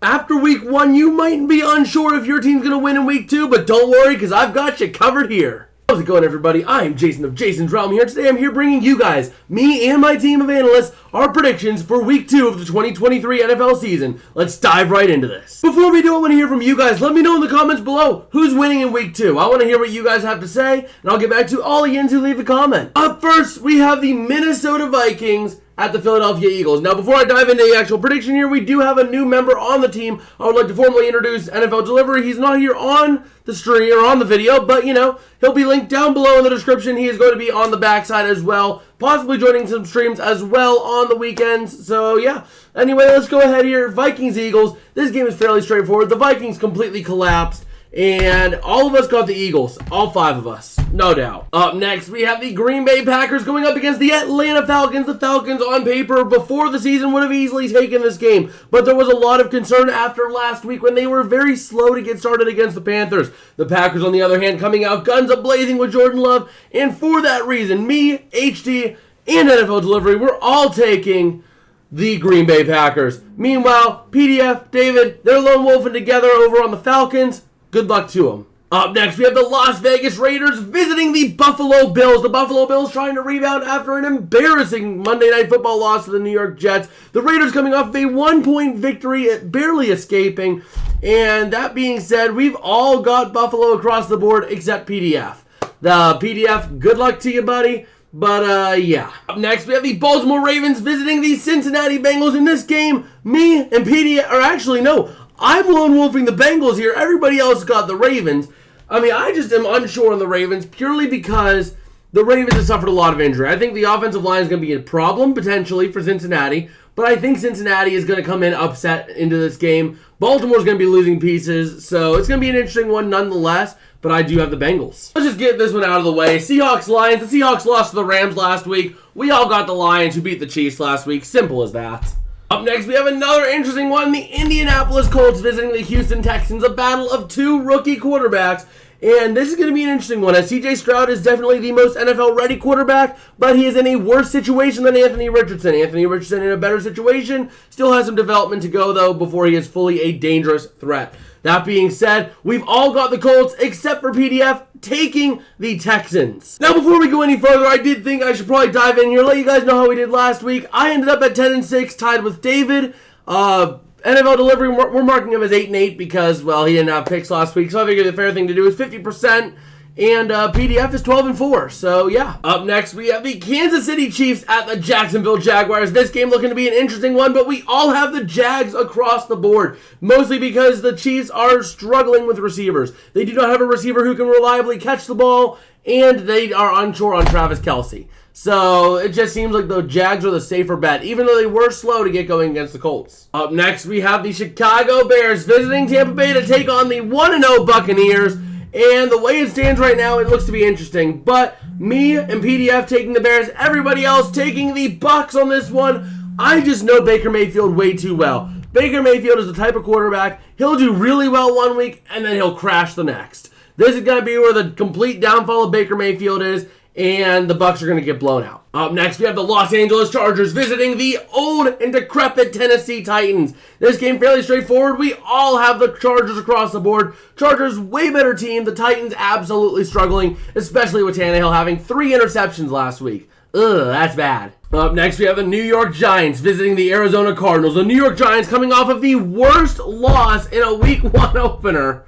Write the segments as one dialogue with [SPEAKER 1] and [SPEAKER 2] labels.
[SPEAKER 1] After week 1, you might be unsure if your team's going to win in week 2, but don't worry because I've got you covered here. How's it going, everybody? I'm Jason of Jason's Realm here. Today I'm here bringing you guys, me and my team of analysts, our predictions for week 2 of the 2023 NFL season. Let's dive right into this. Before we do, I want to hear from you guys. Let me know in the comments below who's winning in week 2. I want to hear what you guys have to say, and I'll get back to all of you who leave a comment. Up first, we have the Minnesota Vikings at the Philadelphia Eagles. Now, before I dive into the actual prediction here, we do have a new member on the team. I would like to formally introduce NFL Delivery. He's not here on the stream or on the video, but he'll be linked down below in the description. He is going to be on the backside as well, possibly joining some streams as well on the weekends. So yeah. Anyway, let's go ahead here. Vikings Eagles. This game is fairly straightforward. The Vikings completely collapsed, and all of us got the Eagles. All 5 of us, no doubt. Up next, we have the Green Bay Packers going up against the Atlanta Falcons. The Falcons, on paper, before the season, would have easily taken this game, but there was a lot of concern after last week when they were very slow to get started against the Panthers. The Packers, on the other hand, coming out guns a-blazing with Jordan Love, and for that reason, me, HD, and NFL Delivery, we're all taking the Green Bay Packers. Meanwhile, PDF, David, they're lone wolfing together over on the Falcons. Good luck to them. Up next, we have the Las Vegas Raiders visiting the Buffalo Bills. The Buffalo Bills trying to rebound after an embarrassing Monday Night Football loss to the New York Jets. The Raiders coming off a 1-point victory, barely escaping. And that being said, we've all got Buffalo across the board except PDF. The PDF, good luck to you, buddy. But, yeah. Up next, we have the Baltimore Ravens visiting the Cincinnati Bengals. In this game, me and PDF, or actually, no, I'm lone wolfing the Bengals here. Everybody else got the Ravens. I mean, I just am unsure on the Ravens purely because the Ravens have suffered a lot of injury. I think the offensive line is going to be a problem, potentially, for Cincinnati. But I think Cincinnati is going to come in upset into this game. Baltimore's going to be losing pieces. So it's going to be an interesting one nonetheless. But I do have the Bengals. Let's just get this one out of the way. Seahawks-Lions. The Seahawks lost to the Rams last week. We all got the Lions who beat the Chiefs last week. Simple as that. Up next, we have another interesting one. The Indianapolis Colts visiting the Houston Texans. A battle of 2 rookie quarterbacks. And this is going to be an interesting one, as CJ Stroud is definitely the most NFL-ready quarterback, but he is in a worse situation than Anthony Richardson. Anthony Richardson in a better situation. Still has some development to go, though, before he is fully a dangerous threat. That being said, we've all got the Colts, except for PDF, taking the Texans. Now, before we go any further, I did think I should probably dive in here, let you guys know how we did last week. I ended up at 10-6, tied with David. NFL Delivery, we're marking him as 8-8 because, well, he didn't have picks last week, so I figured the fair thing to do is 50%. And PDF is 12-4, so yeah. Up next, we have the Kansas City Chiefs at the Jacksonville Jaguars. This game looking to be an interesting one, but we all have the Jags across the board, mostly because the Chiefs are struggling with receivers. They do not have a receiver who can reliably catch the ball, and they are unsure on Travis Kelce. So it just seems like the Jags are the safer bet, even though they were slow to get going against the Colts. Up next, we have the Chicago Bears visiting Tampa Bay to take on the 1-0 Buccaneers. And the way it stands right now, it looks to be interesting. But me and PDF taking the Bears, everybody else taking the Bucs on this one. I just know Baker Mayfield way too well. Baker Mayfield is the type of quarterback, he'll do really well one week, and then he'll crash the next. This is going to be where the complete downfall of Baker Mayfield is, and the Bucs are going to get blown out. Up next, we have the Los Angeles Chargers visiting the old and decrepit Tennessee Titans. This game fairly straightforward. We all have the Chargers across the board. Chargers, way better team. The Titans absolutely struggling, especially with Tannehill having 3 interceptions last week. Ugh, that's bad. Up next, we have the New York Giants visiting the Arizona Cardinals. The New York Giants coming off of the worst loss in a Week 1 opener.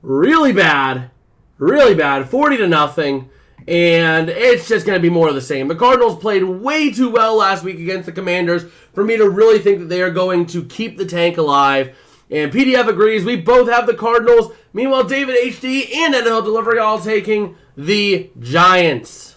[SPEAKER 1] Really bad. Really bad. 40-0. And it's just going to be more of the same. The Cardinals played way too well last week against the Commanders for me to really think that they are going to keep the tank alive. And PDF agrees. We both have the Cardinals. Meanwhile, David HD and NFL Delivery all taking the Giants.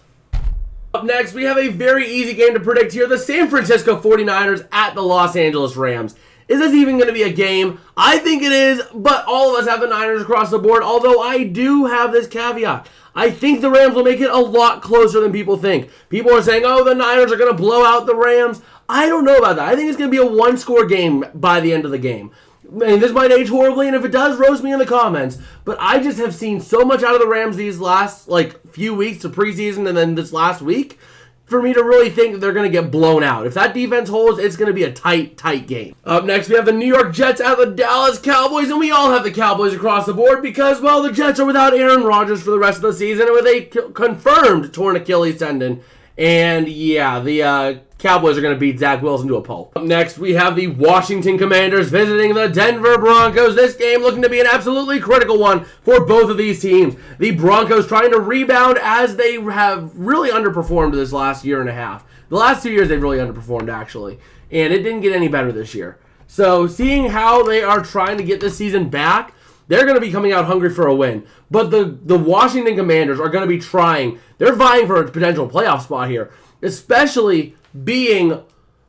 [SPEAKER 1] Up next, we have a very easy game to predict here. The San Francisco 49ers at the Los Angeles Rams. Is this even going to be a game? I think it is, but all of us have the Niners across the board, although I do have this caveat. I think the Rams will make it a lot closer than people think. People are saying, oh, the Niners are going to blow out the Rams. I don't know about that. I think it's going to be a one-score game by the end of the game. And this might age horribly, and if it does, roast me in the comments. But I just have seen so much out of the Rams these last few weeks of preseason and then this last week. for me to really think that they're going to get blown out. If that defense holds, it's going to be a tight game. Up next, we have the New York Jets at the Dallas Cowboys, and we all have the Cowboys across the board because, well, the Jets are without Aaron Rodgers for the rest of the season and with a confirmed torn Achilles tendon. And yeah, the Cowboys are going to beat Zach Wilson to a pulp. Up next, we have the Washington Commanders visiting the Denver Broncos. This game looking to be an absolutely critical one for both of these teams. The Broncos trying to rebound as they have really underperformed this last year and a half. The last 2 years they've really underperformed, actually. And it didn't get any better this year. So seeing how they are trying to get this season back, they're going to be coming out hungry for a win. But the Washington Commanders are going to be trying. They're vying for a potential playoff spot here, especially being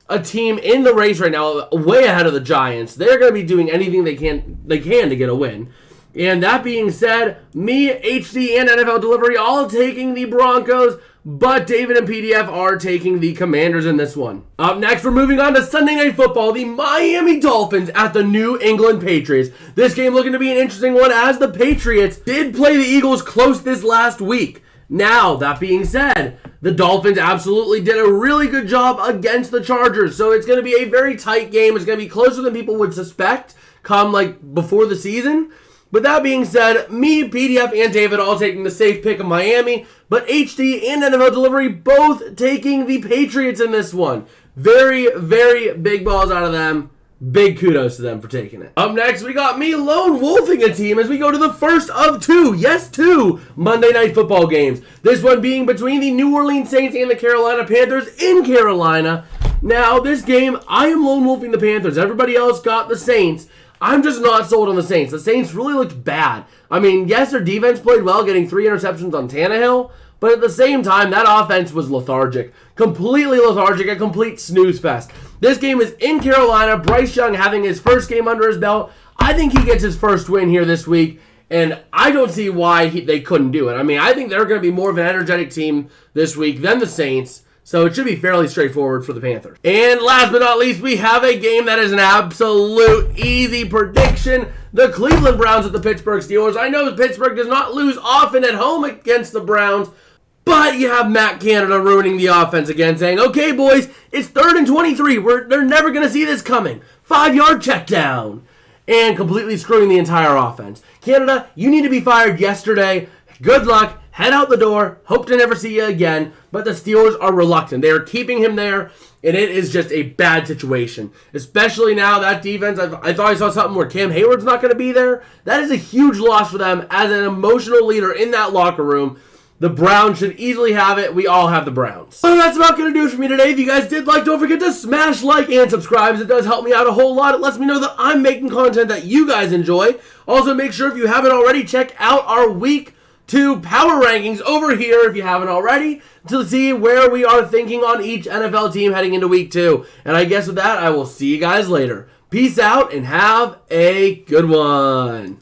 [SPEAKER 1] a team in the race right now, way ahead of the Giants. They're going to be doing anything they can to get a win. And that being said, me, HD, and NFL Delivery all taking the Broncos, but David and PDF are taking the Commanders in this one. Up next, we're moving on to Sunday Night Football, the Miami Dolphins at the New England Patriots. This game looking to be an interesting one as the Patriots did play the Eagles close this last week. Now, that being said, the Dolphins absolutely did a really good job against the Chargers, so it's going to be a very tight game. It's going to be closer than people would suspect come before the season. But that being said, me, PDF, and David all taking the safe pick of Miami, but HD and NFL Delivery both taking the Patriots in this one. Very, very big balls out of them. Big kudos to them for taking it. Up next, we got me lone wolfing a team as we go to the first of two Monday Night Football games. This one being between the New Orleans Saints and the Carolina Panthers in Carolina. Now, this game, I am lone wolfing the Panthers. Everybody else got the Saints. I'm just not sold on the Saints. The Saints really looked bad. I mean, yes, their defense played well, getting 3 interceptions on Tannehill, but at the same time, that offense was lethargic. Completely lethargic, a complete snooze fest. This game is in Carolina. Bryce Young having his first game under his belt. I think he gets his first win here this week, and I don't see why they couldn't do it. I mean, I think they're going to be more of an energetic team this week than the Saints, so it should be fairly straightforward for the Panthers. And last but not least, we have a game that is an absolute easy prediction. The Cleveland Browns at the Pittsburgh Steelers. I know Pittsburgh does not lose often at home against the Browns, but you have Matt Canada ruining the offense again, saying, okay, boys, it's 3rd and 23. They're never going to see this coming. 5-yard check down. And completely screwing the entire offense. Canada, you need to be fired yesterday. Good luck. Head out the door. Hope to never see you again. But the Steelers are reluctant. They are keeping him there, and it is just a bad situation. Especially now that defense. I thought I saw something where Cam Hayward's not going to be there. That is a huge loss for them as an emotional leader in that locker room. The Browns should easily have it. We all have the Browns. So that's about going to do it for me today. If you guys did like, don't forget to smash like and subscribe, as it does help me out a whole lot. It lets me know that I'm making content that you guys enjoy. Also, make sure if you haven't already, check out our Week 2 Power Rankings over here, if you haven't already, to see where we are thinking on each NFL team heading into Week 2. And I guess with that, I will see you guys later. Peace out and have a good one.